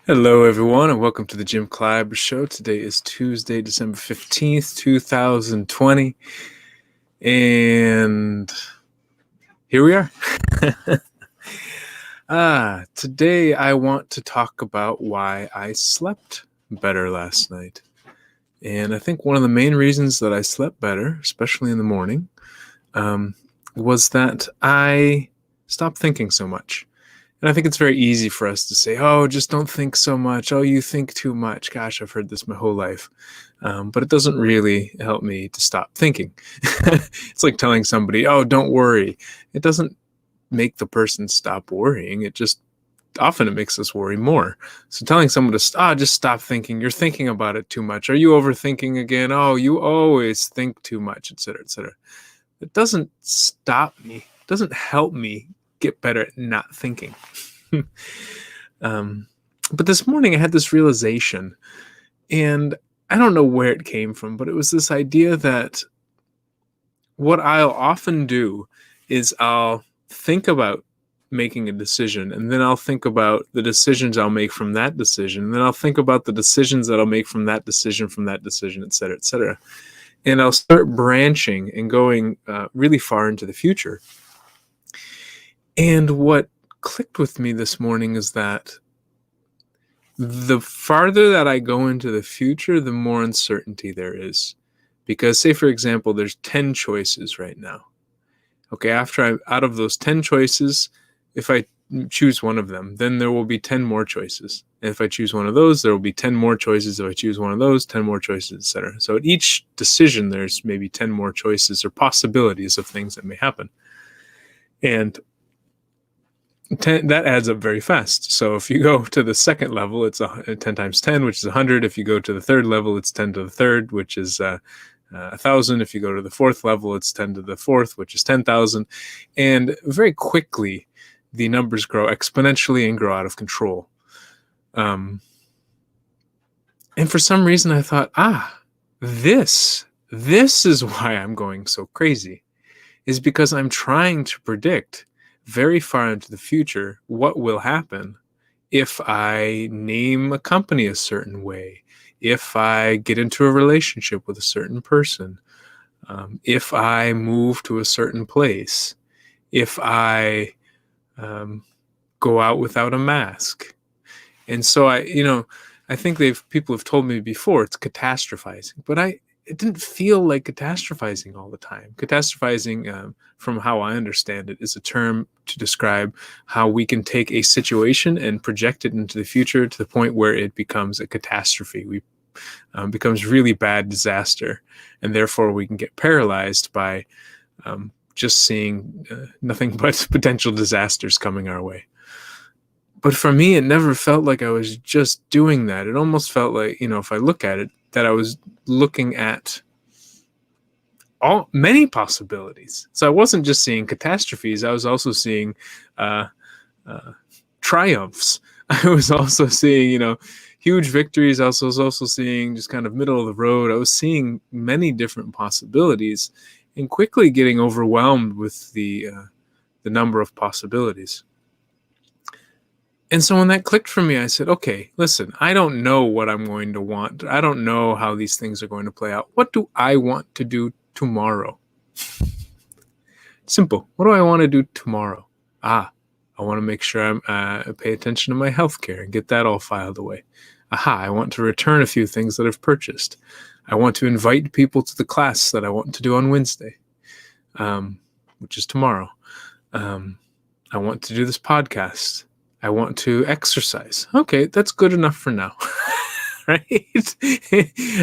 Hello, everyone, and welcome to the Jim Kleiber Show. Today is Tuesday, December 15th, 2020, and here we are. Today I want to talk about why I slept better last night. And I think one of the main reasons that I slept better, especially in the morning, was that I stopped thinking so much. And I think it's very easy for us to say, oh, just don't think so much. Oh, you think too much. Gosh, I've heard this my whole life. But it doesn't really help me to stop thinking. It's like telling somebody, oh, don't worry. It doesn't make the person stop worrying. Often it makes us worry more. So telling someone to just stop thinking. You're thinking about it too much. Are you overthinking again? Oh, you always think too much, etc., etc. It doesn't stop me. It doesn't help me get better at not thinking. But this morning I had this realization, and I don't know where it came from, but it was this idea that what I'll often do is I'll think about making a decision, and then I'll think about the decisions I'll make from that decision, and then I'll think about the decisions that I'll make from that decision, etc., etc. And I'll start branching and going really far into the future. And what clicked with me this morning is that the farther that I go into the future, the more uncertainty there is. Because, say, for example, there's 10 choices right now. Okay, out of those 10 choices, if I choose one of them, then there will be 10 more choices. And if I choose one of those, there will be 10 more choices. If I choose one of those, 10 more choices, etc. So at each decision, there's maybe 10 more choices or possibilities of things that may happen. And that adds up very fast. So if you go to the second level, it's 10 times 10, which is 100. If you go to the third level, it's 10 to the third, which is 1,000. If you go to the fourth level, it's 10 to the fourth, which is 10,000. And very quickly, the numbers grow exponentially and grow out of control. And for some reason, I thought, this is why I'm going so crazy, is because I'm trying to predict very far into the future what will happen if I name a company a certain way, if I get into a relationship with a certain person, if I move to a certain place, if I go out without a mask. And so I think people have told me before it's catastrophizing, but it didn't feel like catastrophizing all the time. Catastrophizing, from how I understand it, is a term to describe how we can take a situation and project it into the future to the point where it becomes a catastrophe. Becomes really bad disaster, and therefore we can get paralyzed by just seeing nothing but potential disasters coming our way. But for me, it never felt like I was just doing that. It almost felt like, if I look at it, that I was looking at many possibilities. So I wasn't just seeing catastrophes. I was also seeing triumphs. I was also seeing, huge victories. I was also seeing just kind of middle of the road. I was seeing many different possibilities and quickly getting overwhelmed with the number of possibilities. And so when that clicked for me, I said, okay, listen, I don't know what I'm going to want. I don't know how these things are going to play out. What do I want to do tomorrow? Simple. What do I want to do tomorrow? I want to make sure I pay attention to my healthcare and get that all filed away. I want to return a few things that I've purchased. I want to invite people to the class that I want to do on Wednesday, which is tomorrow. I want to do this podcast. I want to exercise. Okay, that's good enough for now, right?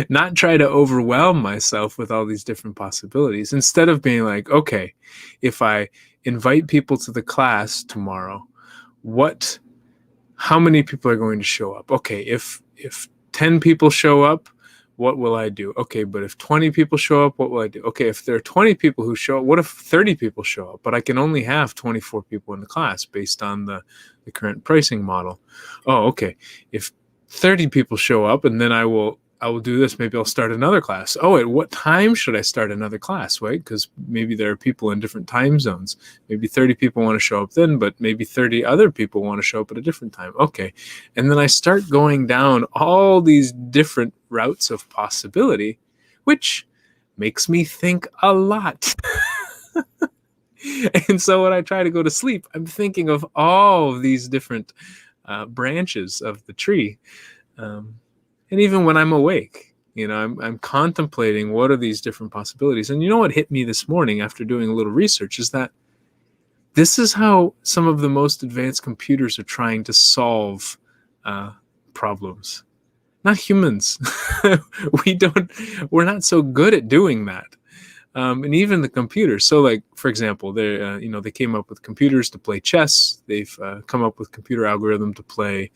Not try to overwhelm myself with all these different possibilities. Instead of being like, okay, if I invite people to the class tomorrow, how many people are going to show up? Okay, if 10 people show up, what will I do? Okay, but if 20 people show up, what will I do? Okay, if there are 20 people who show up, what if 30 people show up? But I can only have 24 people in the class based on the current pricing model. Oh, okay. If 30 people show up, and then I'll I will do this. Maybe I'll start another class. Oh, at what time should I start another class, right? Because maybe there are people in different time zones. Maybe 30 people want to show up then, but maybe 30 other people want to show up at a different time. Okay. And then I start going down all these different routes of possibility, which makes me think a lot. And so when I try to go to sleep, I'm thinking of all of these different branches of the tree. And even when I'm awake, I'm contemplating what are these different possibilities. And you know what hit me this morning after doing a little research is that this is how some of the most advanced computers are trying to solve problems. Not humans. We're not so good at doing that. And even the computers. So, like, for example, they came up with computers to play chess. They've come up with computer algorithm to play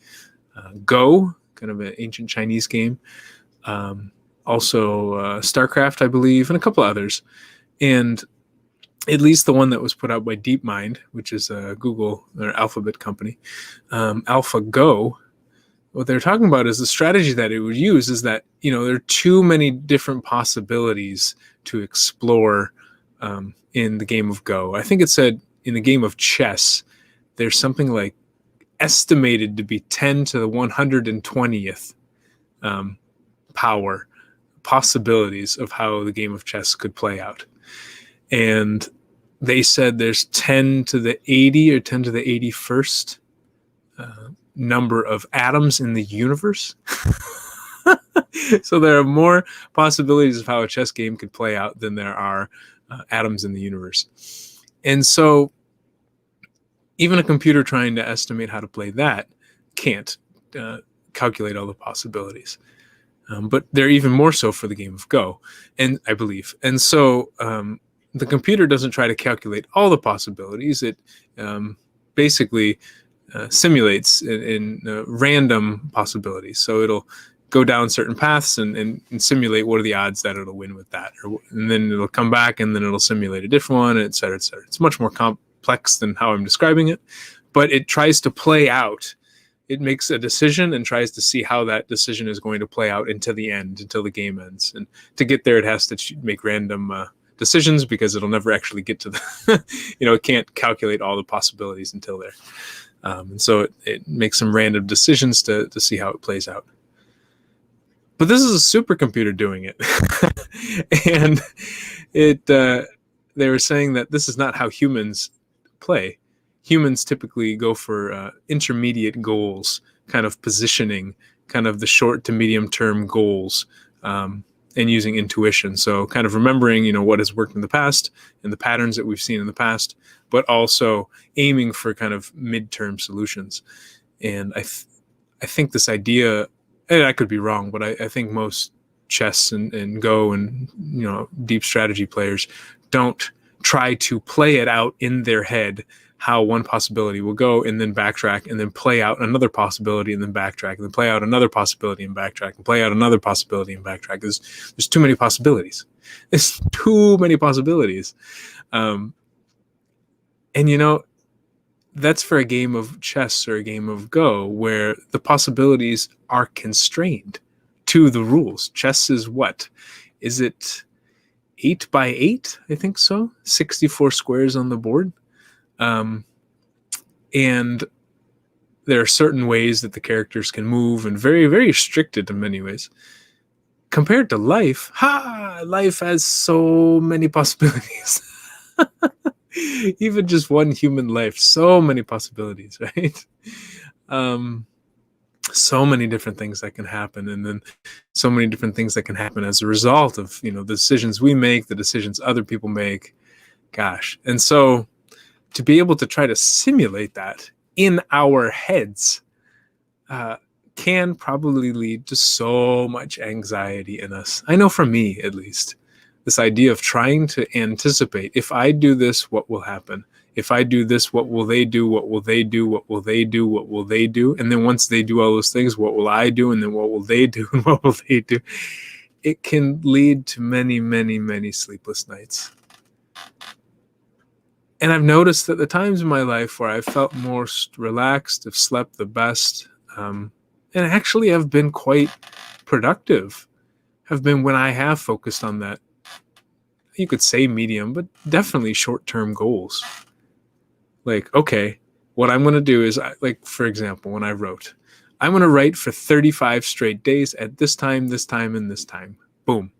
Go, kind of an ancient Chinese game. Also StarCraft, I believe, and a couple others. And at least the one that was put out by DeepMind, which is a Google or Alphabet company, AlphaGo, what they're talking about is the strategy that it would use is that, there are too many different possibilities to explore in the game of Go. I think it said in the game of chess, there's something like estimated to be 10 to the 120th power possibilities of how the game of chess could play out. And they said there's 10 to the 80 or 10 to the 81st number of atoms in the universe. So there are more possibilities of how a chess game could play out than there are atoms in the universe. And so even a computer trying to estimate how to play that can't calculate all the possibilities. But they're even more so for the game of Go, and I believe. And so the computer doesn't try to calculate all the possibilities. It basically simulates in random possibilities. So it'll go down certain paths and simulate what are the odds that it'll win with that. And then it'll come back and then it'll simulate a different one, et cetera, et cetera. It's much more complex than how I'm describing it, but it tries to play out. It makes a decision and tries to see how that decision is going to play out until the end, until the game ends. And to get there, it has to make random decisions because it'll never actually get to the, it can't calculate all the possibilities until there. And so it makes some random decisions to see how it plays out. But this is a supercomputer doing it. And they were saying that this is not how humans play. Humans typically go for intermediate goals, kind of positioning, kind of the short to medium term goals, and using intuition. So kind of remembering, what has worked in the past and the patterns that we've seen in the past, but also aiming for kind of midterm solutions. And I think this idea, and I could be wrong, but I think most chess and Go and deep strategy players don't try to play it out in their head how one possibility will go and then backtrack and then play out another possibility and then backtrack and then play out another possibility and backtrack and play out another possibility and backtrack. There's too many possibilities. There's too many possibilities. And that's for a game of chess or a game of Go where the possibilities are constrained to the rules. Chess is what? Is it 8 by 8? I think so. 64 squares on the board. And there are certain ways that the characters can move and very, very restricted in many ways. Compared to life, life has so many possibilities. Even just one human life, so many possibilities, right? So many different things that can happen, and then so many different things that can happen as a result of the decisions we make, the decisions other people make. Gosh. And so to be able to try to simulate that in our heads can probably lead to so much anxiety in us. I know for me, at least, this idea of trying to anticipate, if I do this, what will happen? If I do this, what will they do? What will they do? What will they do? What will they do? And then once they do all those things, what will I do? And then what will they do? And what will they do? It can lead to many, many, many sleepless nights. And I've noticed that the times in my life where I felt most relaxed, have slept the best, and actually have been quite productive, have been when I have focused on that, you could say medium, but definitely short-term goals. Like, okay, what I'm going to do is, like, for example, when I wrote, I'm going to write for 35 straight days at this time, and this time. Boom.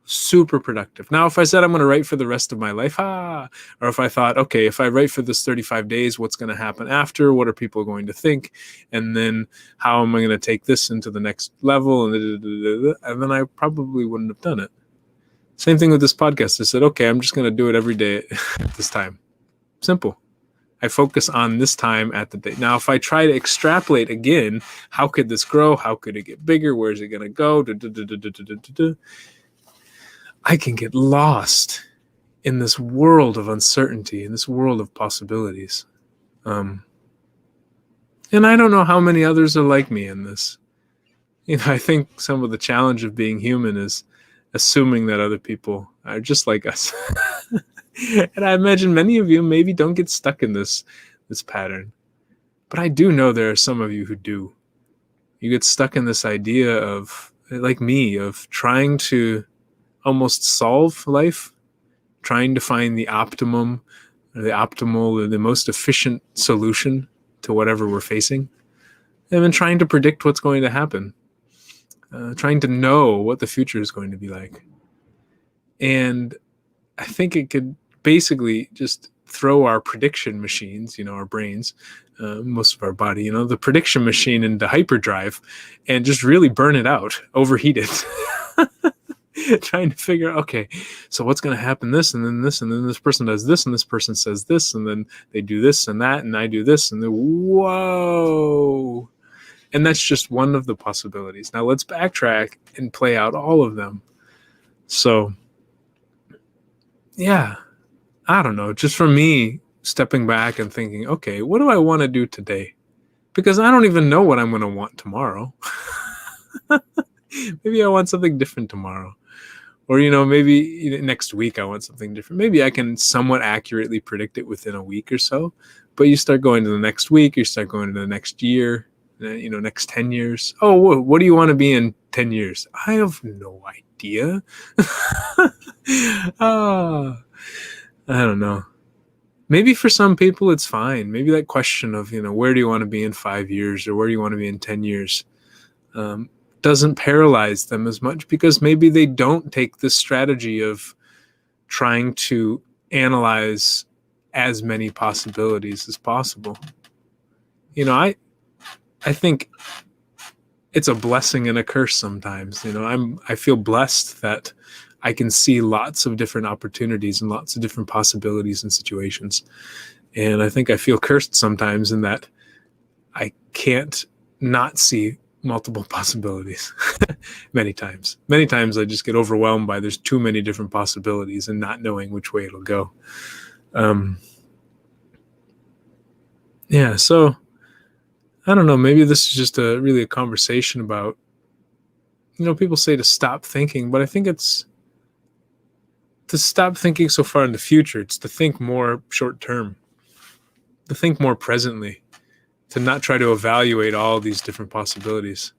Super productive. Now, if I said I'm going to write for the rest of my life, or if I thought, okay, if I write for this 35 days, what's going to happen after? What are people going to think? And then how am I going to take this into the next level? And then I probably wouldn't have done it. Same thing with this podcast. I said, okay, I'm just going to do it every day at this time. Simple. I focus on this time at the day. Now, if I try to extrapolate again, how could this grow? How could it get bigger? Where's it going to go? I can get lost in this world of uncertainty, in this world of possibilities. And I don't know how many others are like me in this. I think some of the challenge of being human is assuming that other people are just like us. And I imagine many of you maybe don't get stuck in this pattern. But I do know there are some of you who do. You get stuck in this idea of, like me, of trying to almost solve life, trying to find the optimum, or the optimal, or the most efficient solution to whatever we're facing, and then trying to predict what's going to happen, trying to know what the future is going to be like. And I think it could basically just throw our prediction machines, our brains, most of our body, the prediction machine into hyperdrive and just really burn it out, overheat it. Trying to figure out, okay, so what's going to happen this, and then this, and then this person does this, and this person says this, and then they do this and that, and I do this, and then whoa. And that's just one of the possibilities. Now let's backtrack and play out all of them. So, yeah, I don't know. Just for me, stepping back and thinking, okay, what do I want to do today? Because I don't even know what I'm going to want tomorrow. Maybe I want something different tomorrow. Or, maybe next week I want something different. Maybe I can somewhat accurately predict it within a week or so. But you start going to the next week, you start going to the next year, next 10 years. Oh, what do you want to be in 10 years? I have no idea. I don't know. Maybe for some people it's fine. Maybe that question of, where do you want to be in 5 years or where do you want to be in 10 years? Doesn't paralyze them as much because maybe they don't take this strategy of trying to analyze as many possibilities as possible. I think it's a blessing and a curse sometimes. I feel blessed that I can see lots of different opportunities and lots of different possibilities and situations. And I think I feel cursed sometimes in that I can't not see multiple possibilities. Many times I just get overwhelmed by there's too many different possibilities and not knowing which way it'll go. So I don't know, maybe this is just really a conversation about, people say to stop thinking, but I think it's to stop thinking so far in the future. It's to think more short term, to think more presently, to not try to evaluate all these different possibilities.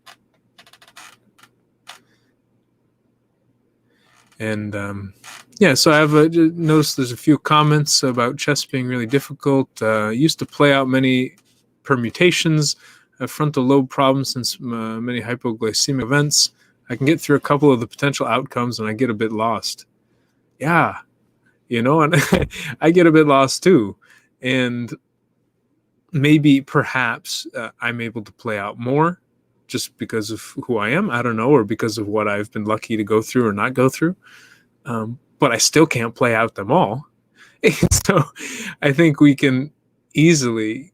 And so I have noticed there's a few comments about chess being really difficult. Used to play out many permutations, frontal lobe problems since many hypoglycemic events. I can get through a couple of the potential outcomes and I get a bit lost. Yeah, and I get a bit lost too. And maybe perhaps I'm able to play out more just because of who I am. I don't know, or because of what I've been lucky to go through or not go through. But I still can't play out them all. So I think we can easily,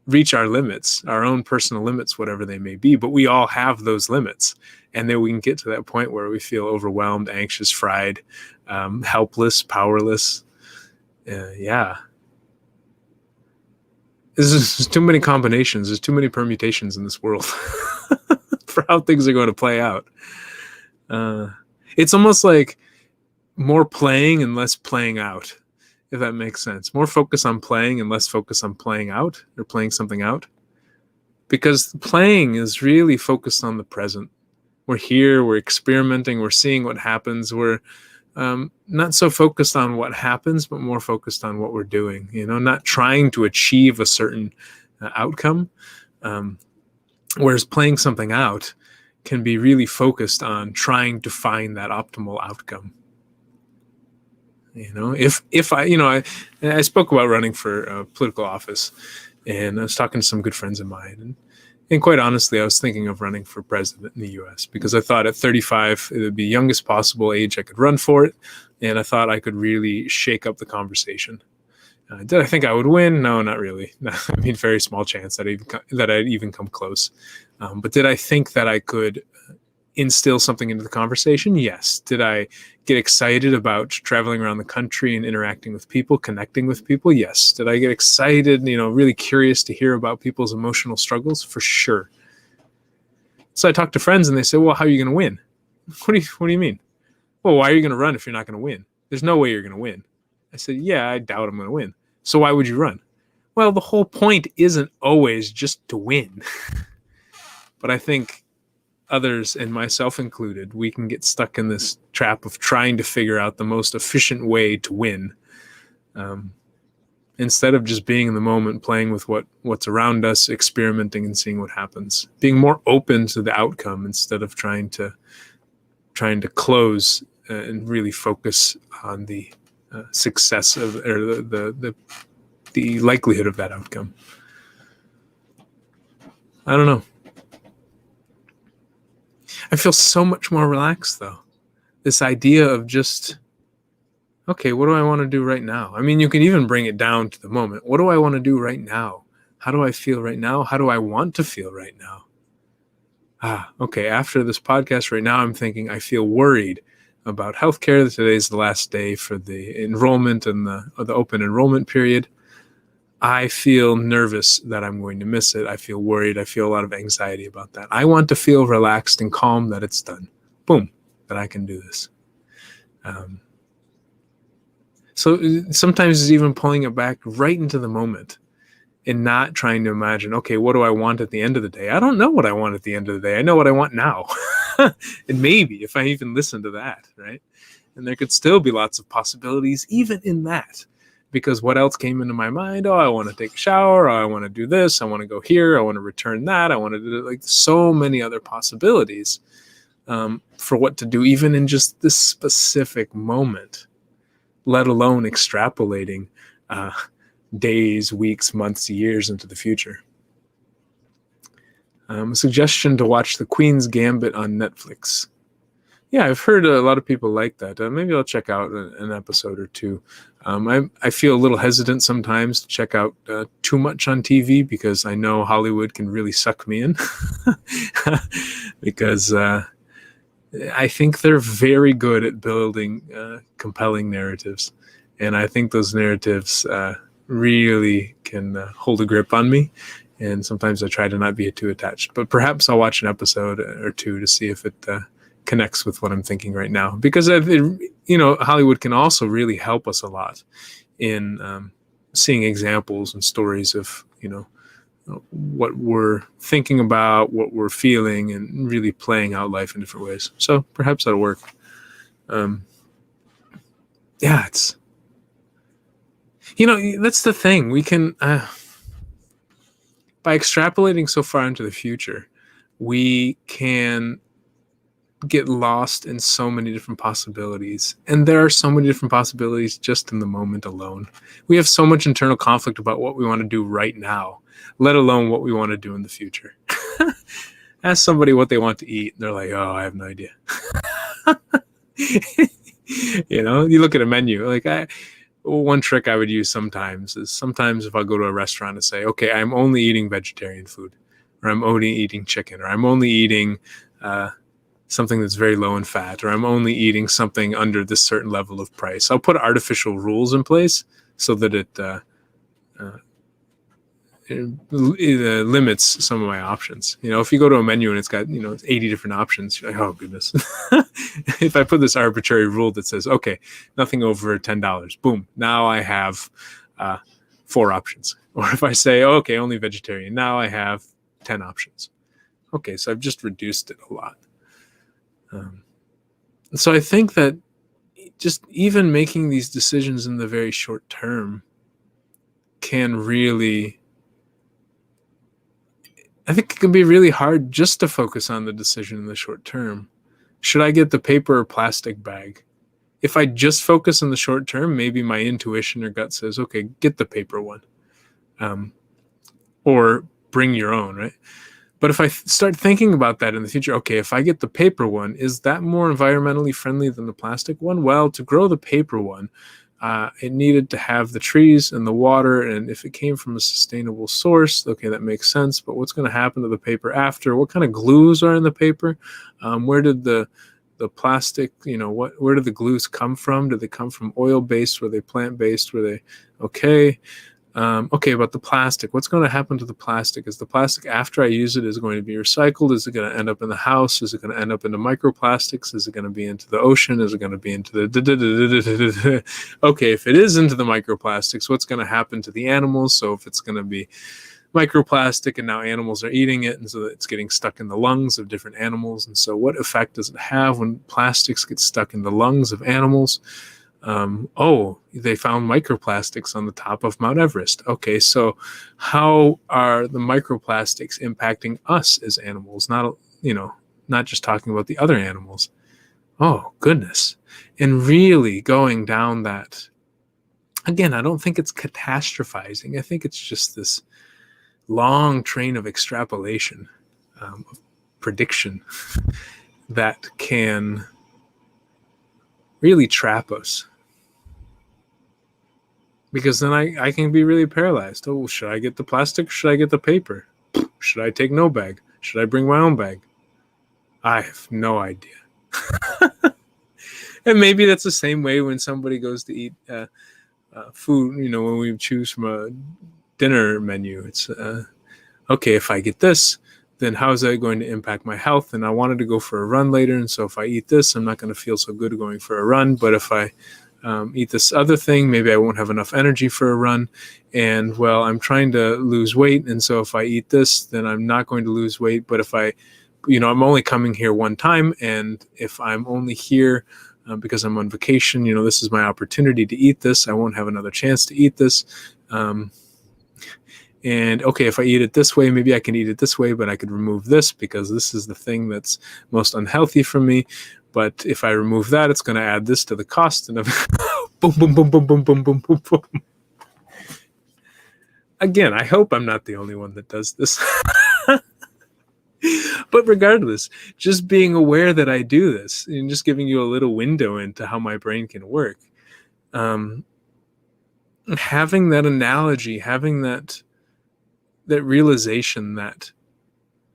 reach our limits, our own personal limits, whatever they may be. But we all have those limits. And then we can get to that point where we feel overwhelmed, anxious, fried, helpless, powerless. There's too many combinations. There's too many permutations in this world for how things are going to play out. It's almost like more playing and less playing out, if that makes sense. More focus on playing and less focus on playing out or playing something out. Because playing is really focused on the present. We're here, we're experimenting, we're seeing what happens. We're not so focused on what happens, but more focused on what we're doing, not trying to achieve a certain outcome. Whereas playing something out can be really focused on trying to find that optimal outcome. If I spoke about running for political office, and I was talking to some good friends of mine, and quite honestly, I was thinking of running for president in the U.S. because I thought at 35 it would be the youngest possible age I could run for it, and I thought I could really shake up the conversation. Did I think I would win? No, not really. I mean, very small chance that I'd even come close. But did I think that I could instill something into the conversation? Yes. Did I get excited about traveling around the country and interacting with people, connecting with people? Yes. Did I get excited, really curious to hear about people's emotional struggles? For sure. So I talked to friends and they said, well, how are you going to win? What do you mean? Well, why are you going to run if you're not going to win? There's no way you're going to win. I said, yeah, I doubt I'm going to win. So why would you run? Well, the whole point isn't always just to win. But I think others, and myself included, we can get stuck in this trap of trying to figure out the most efficient way to win, instead of just being in the moment, playing with what's around us, experimenting and seeing what happens, being more open to the outcome instead of trying to close and really focus on the success of, or the likelihood of that outcome. I don't know. I feel so much more relaxed though. This idea of just, okay, what do I want to do right now? I mean, you can even bring it down to the moment. What do I want to do right now? How do I feel right now? How do I want to feel right now? Okay, after this podcast right now, I'm thinking I feel worried about healthcare. Today's the last day for the enrollment and the open enrollment period. I feel nervous that I'm going to miss it. I feel worried. I feel a lot of anxiety about that. I want to feel relaxed and calm that it's done. Boom, that I can do this. So sometimes it's even pulling it back right into the moment and not trying to imagine, okay, what do I want at the end of the day? I don't know what I want at the end of the day. I know what I want now. And maybe if I even listen to that, right? And there could still be lots of possibilities even in that. Because what else came into my mind? Oh, I want to take a shower. Oh, I want to do this. I want to go here. I want to return that. I want to do like so many other possibilities for what to do, even in just this specific moment, let alone extrapolating days, weeks, months, years into the future. A suggestion to watch The Queen's Gambit on Netflix. Yeah, I've heard a lot of people like that. Maybe I'll check out an episode or two. I feel a little hesitant sometimes to check out too much on TV because I know Hollywood can really suck me in. Because I think they're very good at building compelling narratives. And I think those narratives really can hold a grip on me. And sometimes I try to not be too attached. But perhaps I'll watch an episode or two to see if it connects with what I'm thinking right now, because Hollywood can also really help us a lot in seeing examples and stories of what we're thinking about, what we're feeling, and really playing out life in different ways. So perhaps that'll work. It's that's the thing. We can by extrapolating so far into the future, we can get lost in so many different possibilities. And there are so many different possibilities just in the moment alone. We have so much internal conflict about what we want to do right now, let alone what we want to do in the future. Ask somebody what they want to eat, and they're like, oh, I have no idea. You look at a menu, one trick I would use sometimes if I go to a restaurant and say, okay, I'm only eating vegetarian food, or I'm only eating chicken, or I'm only eating something that's very low in fat, or I'm only eating something under this certain level of price. I'll put artificial rules in place so that it limits some of my options. If you go to a menu and it's got 80 different options, you're like, oh goodness. If I put this arbitrary rule that says, okay, nothing over $10, boom, now I have 4 options. Or if I say, okay, only vegetarian, now I have 10 options. Okay, so I've just reduced it a lot. Um, so I think that just even making these decisions in the very short term can really, I think it can be really hard just to focus on the decision in the short term. Should I get the paper or plastic bag? If I just focus on the short term, maybe my intuition or gut says, okay, get the paper one. Or bring your own, right? But if I start thinking about that in the future, okay, if I get the paper one, is that more environmentally friendly than the plastic one? Well, to grow the paper one, it needed to have the trees and the water, and if it came from a sustainable source, okay, that makes sense. But what's going to happen to the paper after? What kind of glues are in the paper? Where did the plastic, where did the glues come from? Did they come from oil-based? Were they plant-based? Were they okay? Okay, about the plastic. What's going to happen to the plastic? Is the plastic after I use it is going to be recycled? Is it going to end up in the house? Is it going to end up into microplastics? Is it going to be into the ocean? Is it going to be into the okay, if it is into the microplastics, what's going to happen to the animals? So if it's going to be microplastic and now animals are eating it, and so it's getting stuck in the lungs of different animals, and so what effect does it have when plastics get stuck in the lungs of animals? They found microplastics on the top of Mount Everest. Okay, so how are the microplastics impacting us as animals? Not just talking about the other animals. Oh, goodness. And really going down that, again, I don't think it's catastrophizing. I think it's just this long train of extrapolation, of prediction that can really trap us. Because then I can be really paralyzed. Oh, should I get the plastic? Or should I get the paper? Should I take no bag? Should I bring my own bag? I have no idea. And maybe that's the same way when somebody goes to eat food, when we choose from a dinner menu. It's, okay, if I get this, then how is that going to impact my health? And I wanted to go for a run later, and so if I eat this, I'm not going to feel so good going for a run. But if I eat this other thing, maybe I won't have enough energy for a run. And well, I'm trying to lose weight, and so if I eat this, then I'm not going to lose weight. But if I'm only coming here one time, and if I'm only here because I'm on vacation, this is my opportunity to eat this. I won't have another chance to eat this. And okay, if I eat it this way, maybe I can eat it this way, but I could remove this because this is the thing that's most unhealthy for me. But if I remove that, it's going to add this to the cost. And boom, boom, boom, boom, boom, boom, boom, boom, boom. Again, I hope I'm not the only one that does this. But regardless, just being aware that I do this and just giving you a little window into how my brain can work. Having that analogy, having that realization that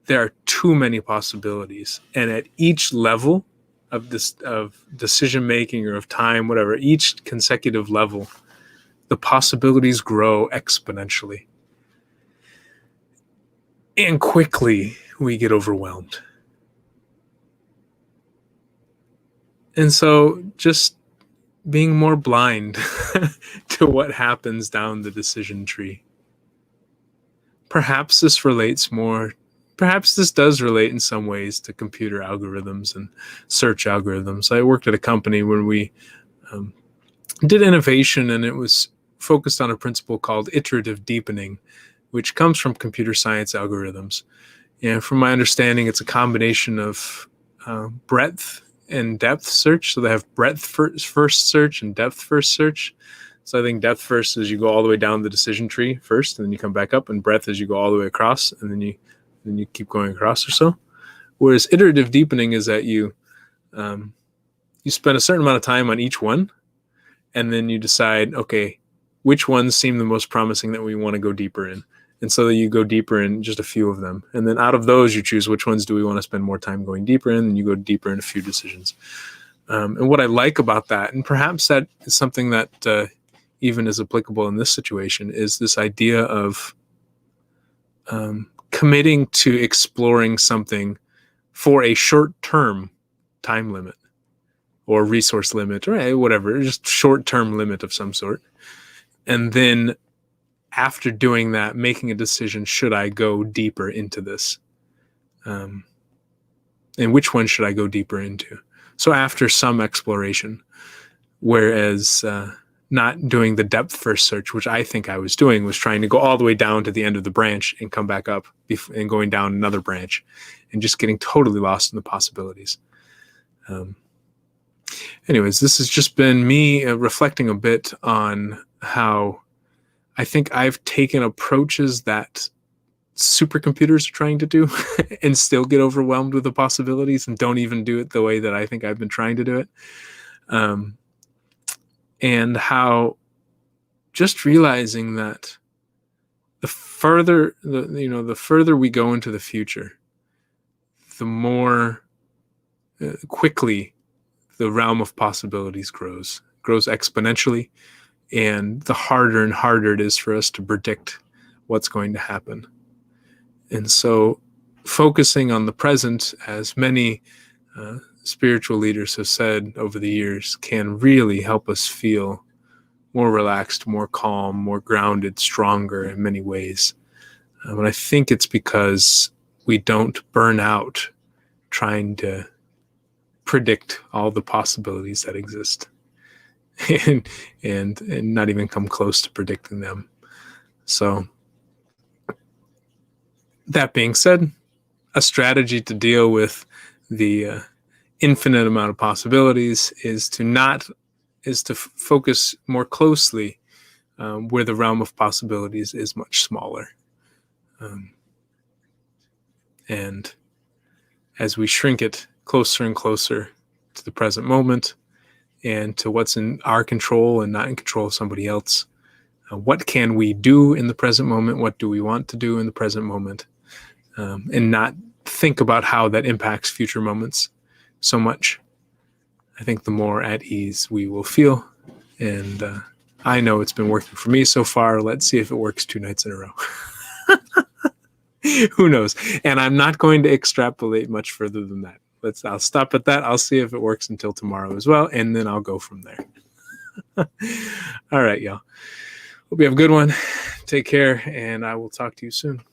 there are too many possibilities, and at each level of decision making or of time, whatever, each consecutive level, the possibilities grow exponentially, and quickly we get overwhelmed. And so just being more blind to what happens down the decision tree. Perhaps this does relate in some ways to computer algorithms and search algorithms. I worked at a company where we did innovation, and it was focused on a principle called iterative deepening, which comes from computer science algorithms. And from my understanding, it's a combination of breadth and depth search. So they have breadth first search and depth first search. So I think depth first is you go all the way down the decision tree first, and then you come back up, and breadth is you go all the way across, and then you keep going across or so. Whereas iterative deepening is that you spend a certain amount of time on each one, and then you decide, okay, which ones seem the most promising that we want to go deeper in. And so you go deeper in just a few of them. And then out of those, you choose which ones do we want to spend more time going deeper in, and you go deeper in a few decisions. And what I like about that, and perhaps that is something that even is applicable in this situation, is this idea of committing to exploring something for a short-term time limit or resource limit or whatever, just short-term limit of some sort. And then after doing that, making a decision, should I go deeper into this? And which one should I go deeper into? So after some exploration, whereas not doing the depth first search, which I think I was doing, was trying to go all the way down to the end of the branch and come back up and going down another branch and just getting totally lost in the possibilities. Anyways, this has just been me reflecting a bit on how I think I've taken approaches that supercomputers are trying to do and still get overwhelmed with the possibilities and don't even do it the way that I think I've been trying to do it. And how just realizing that the further we go into the future, the more quickly the realm of possibilities grows exponentially, and the harder and harder it is for us to predict what's going to happen. And so focusing on the present, as many spiritual leaders have said over the years, can really help us feel more relaxed, more calm, more grounded, stronger in many ways. And I think it's because we don't burn out trying to predict all the possibilities that exist and not even come close to predicting them. So that being said, a strategy to deal with the infinite amount of possibilities is to focus more closely where the realm of possibilities is much smaller. And as we shrink it closer and closer to the present moment and to what's in our control and not in control of somebody else, what can we do in the present moment? What do we want to do in the present moment? And not think about how that impacts future moments so much. I think the more at ease we will feel. And I know it's been working for me so far. Let's see if it works 2 nights in a row. Who knows? And I'm not going to extrapolate much further than that. I'll stop at that. I'll see if it works until tomorrow as well, and then I'll go from there. All right, y'all. Hope you have a good one. Take care, and I will talk to you soon.